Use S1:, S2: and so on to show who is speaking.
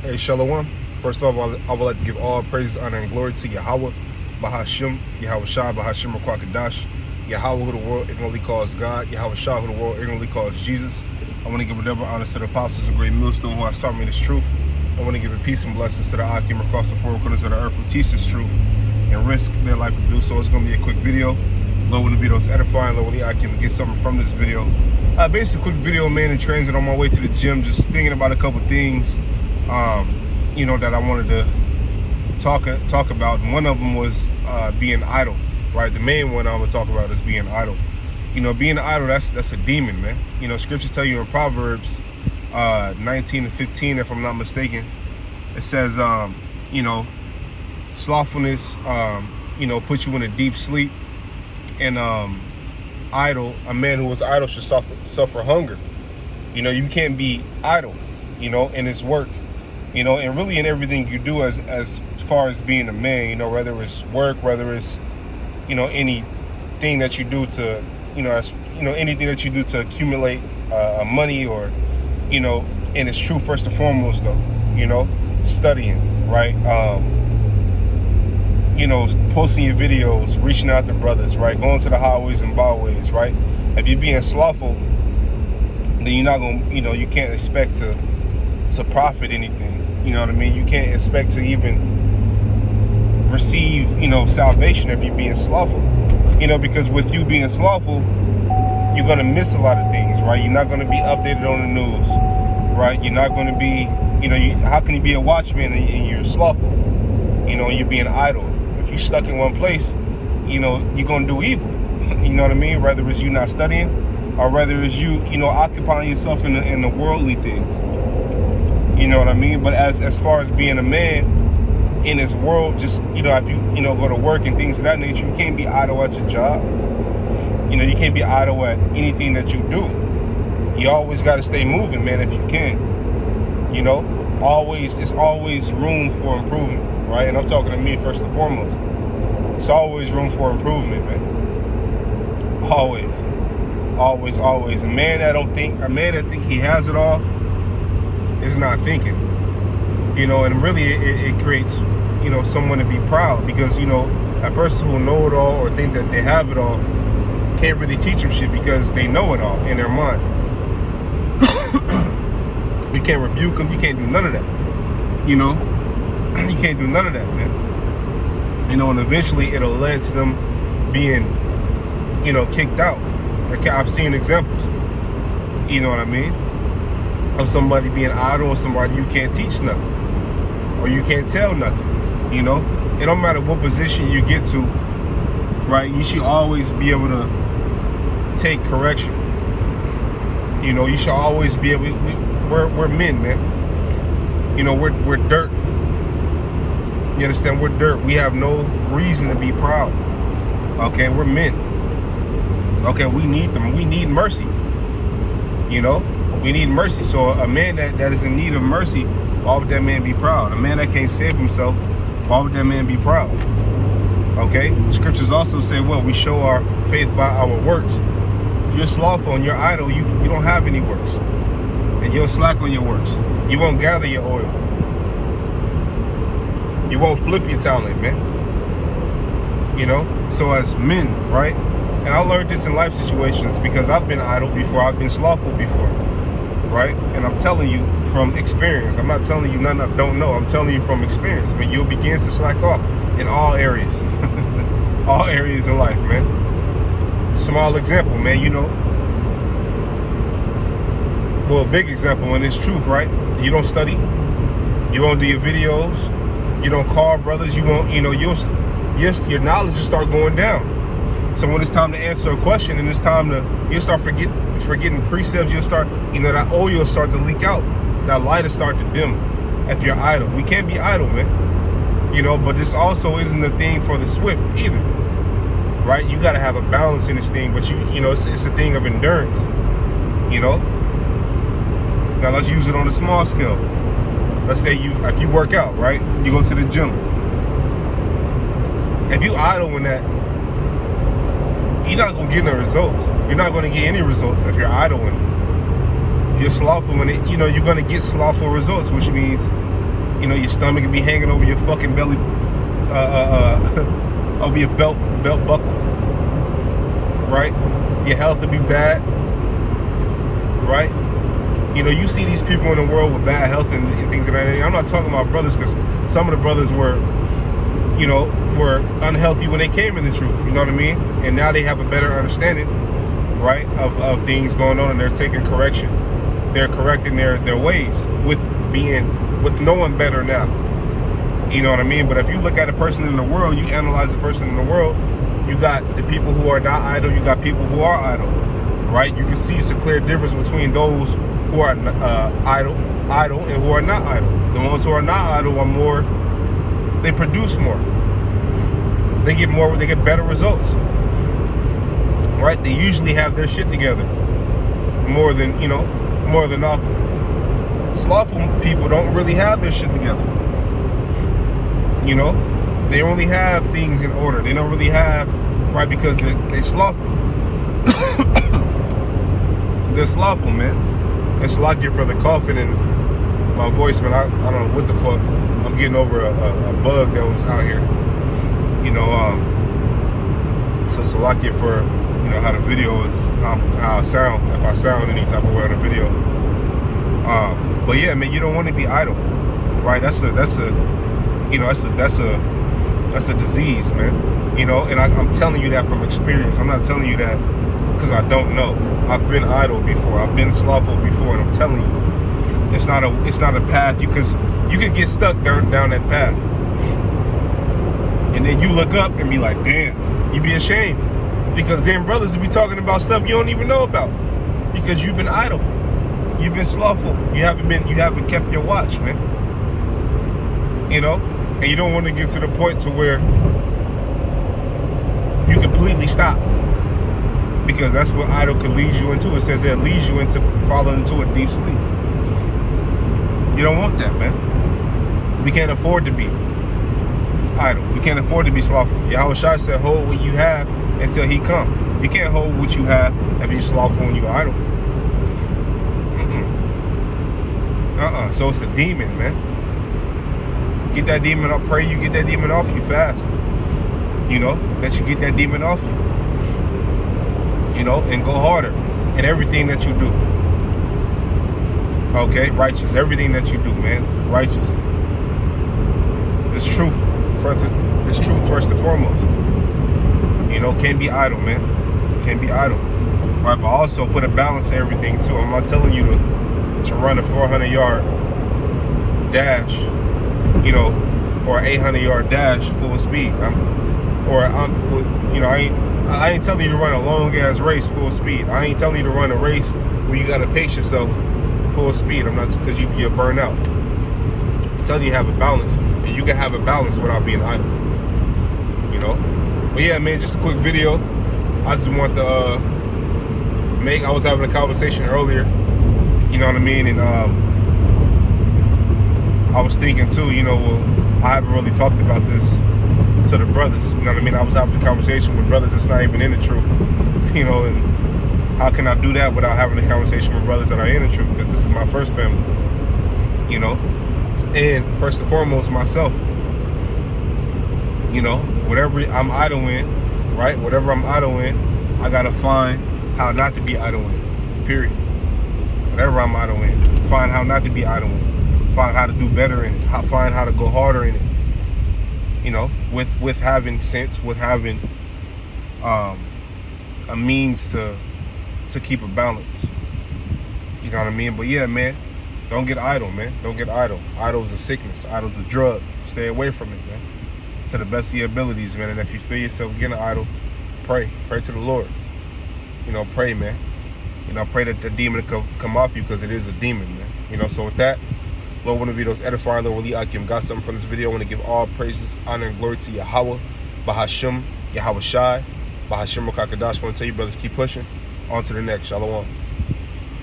S1: Hey, Shalom. First off, I would like to give all praise, honor, and glory to Yahweh, Bahashim, Yahweh Shah, Bahashim Rakwakadash, Yahweh who the world ignorantly calls God, Yahweh Shah who the world ignorantly calls Jesus. I want to give a double honor to the apostles of great millstone who have taught me this truth. I want to give a peace and blessings to the Akim across the four corners of the earth who teach this truth and risk their life to do so. It's going to be a quick video. Lord, when the video is edifying, Lord, when the Akim get something from this video. Basically, quick video, man, in transit on my way to the gym, just thinking about a couple things. That I wanted to talk about. And one of them was being idle, right? The main one I'm gonna talk about is being idle. Being idle, that's a demon, man. Scriptures tell you in Proverbs 19 and 15, if I'm not mistaken, it says, slothfulness, puts you in a deep sleep, and idle, a man who is idle should suffer hunger. You can't be idle, in his work. And really in everything you do as far as being a man, whether it's work, whether it's, anything that you do to, anything that you do to accumulate money or, and it's true first and foremost though, studying, right? Posting your videos, reaching out to brothers, right? Going to the highways and byways, right? If you're being slothful, then you're not going to, you can't expect to profit anything. You know what I mean? You can't expect to even receive, salvation if you're being slothful. Because with you being slothful, you're going to miss a lot of things, right? You're not going to be updated on the news, right? You're not going to be, how can you be a watchman and you're slothful? And you're being idle. If you're stuck in one place, you're going to do evil. You know what I mean? Whether it's you not studying or whether it's you, occupying yourself in the worldly things. You know what I mean? But as far as being a man in this world, just, if you, go to work and things of that nature, you can't be idle at your job. You can't be idle at anything that you do. You always got to stay moving, man, if you can. There's always room for improvement, right? And I'm talking to me first and foremost. It's always room for improvement, man. Always. A man that think he has it all is not thinking, and really it creates, someone to be proud, because, a person who know it all or think that they have it all can't really teach them shit because they know it all in their mind. You can't rebuke them. You can't do none of that. You can't do none of that, man. And eventually it'll lead to them being, kicked out. I've seen examples, you know what I mean, of somebody being idle or somebody you can't teach nothing or you can't tell nothing. It don't matter what position you get to, right? You should always be able to take correction. You should always be able. We're men, man. We're dirt. You understand? We're dirt. We have no reason to be proud. Okay, we're men. Okay, we need them. We need mercy. We need mercy. So a man that is in need of mercy, why would that man be proud? A man that can't save himself, why would that man be proud? Okay? Scriptures also say, well, we show our faith by our works. If you're slothful and you're idle, you don't have any works. And you'll slack on your works. You won't gather your oil. You won't flip your talent, man. So as men, right? And I learned this in life situations because I've been idle before. I've been slothful before, right? And I'm telling you from experience. I'm not telling you nothing I don't know. I'm telling you from experience. But you'll begin to slack off in all areas. All areas in life, man. Small example, man, Well, a big example, and it's truth, right? You don't study. You won't do your videos. You don't call brothers. You won't, your knowledge will start going down. So when it's time to answer a question and it's time you'll start forgetting precepts, you'll start, that oil will start to leak out. That light will start to dim if you're idle. We can't be idle, man. But this also isn't a thing for the swift either, right? You got to have a balance in this thing, but it's a thing of endurance, Now let's use it on a small scale. Let's say if you work out, right? You go to the gym. If you idle in that, you're not going to get no results. You're not going to get any results if you're idle in it. If you're slothful in it, you're going to get slothful results, which means You know, your stomach can be hanging over your fucking belly, over your belt buckle, right? Your health will be bad, right? You know, you see these people in the world with bad health and things like that. I'm not talking about brothers, because some of the brothers were unhealthy when they came in the truth. You know what I mean? And now they have a better understanding, right, of things going on, and they're taking correction. They're correcting their ways with knowing better now. You know what I mean? But if you look at a person in the world, you analyze the person in the world, you got the people who are not idle, you got people who are idle, right? You can see it's a clear difference between those who are idle and who are not idle. The ones who are not idle are more, they produce more. They get better results, right? They usually have their shit together more than often. Slothful people don't really have their shit together. You know, they only have things in order. They don't really have, right, because they're slothful. They're slothful, man. It's lucky for the coughing and my voice, man. I don't know what the fuck. I'm getting over a bug that was out here. You know, so it's lucky for, you know, how the video is, how I sound, if I sound any type of way on the video. But yeah, man, you don't want to be idle, right? That's a disease, man. You know, and I'm telling you that from experience. I'm not telling you that because I don't know. I've been idle before. I've been slothful before, and I'm telling you, it's not a path. Because you could get stuck down that path, and then you look up and be like, damn, you be ashamed, because then brothers will be talking about stuff you don't even know about because you've been idle. You've been slothful. You haven't kept your watch, man. You know, and you don't want to get to the point to where you completely stop, because that's what idle can lead you into. It says it leads you into falling into a deep sleep. You don't want that, man. We can't afford to be idle. We can't afford to be slothful. Yahweh Shai said, hold what you have until he come. You can't hold what you have if you're slothful and you're idle. So it's a demon, man. Get that demon up. Pray you get that demon off you fast. You know, that you get that demon off you. You know, and go harder in everything that you do. Okay, righteous. Everything that you do, man. Righteous. It's truth. This truth first and foremost. You know, can't be idle, man. Can't be idle. Right, but also put a balance in everything too. I'm not telling you to run a 400-yard dash, you know, or an 800-yard dash full speed. I ain't telling you to run a long ass race full speed. I ain't telling you to run a race where you gotta pace yourself full speed. I'm not, because you'll burn out. I'm telling you have a balance, and you can have a balance without being idle. You know, but yeah, man, just a quick video. I just want to I was having a conversation earlier. You know what I mean, and I was thinking too, you know, well, I haven't really talked about this to the brothers. You know what I mean? I was having a conversation with brothers that's not even in the truth. You know, and how can I do that without having a conversation with brothers that are in the truth? Because this is my first family. You know, and first and foremost, myself. You know, whatever I'm idle in, right? Whatever I'm idle in, I gotta find how not to be idle in. Period. Whatever I'm idle in, find how not to be idle in. Find how to do better in it. Find how to go harder in it. You know, with having sense, with having a means to keep a balance. You know what I mean? But yeah, man, don't get idle, man. Don't get idle. Idle's a sickness. Idle's a drug. Stay away from it, man. To the best of your abilities, man. And if you feel yourself getting idle, pray. Pray to the Lord. You know, pray, man. You know, pray that the demon come off you, because it is a demon, man. You know, so with that, Lord, one of the videos edifying, Lord, Wali Akim, got something from this video. I want to give all praises, honor, and glory to Yahweh, Bahashim, Yahweh Shai, Bahashim Rakakadash. I want to tell you, brothers, keep pushing. On to the next. Shalom.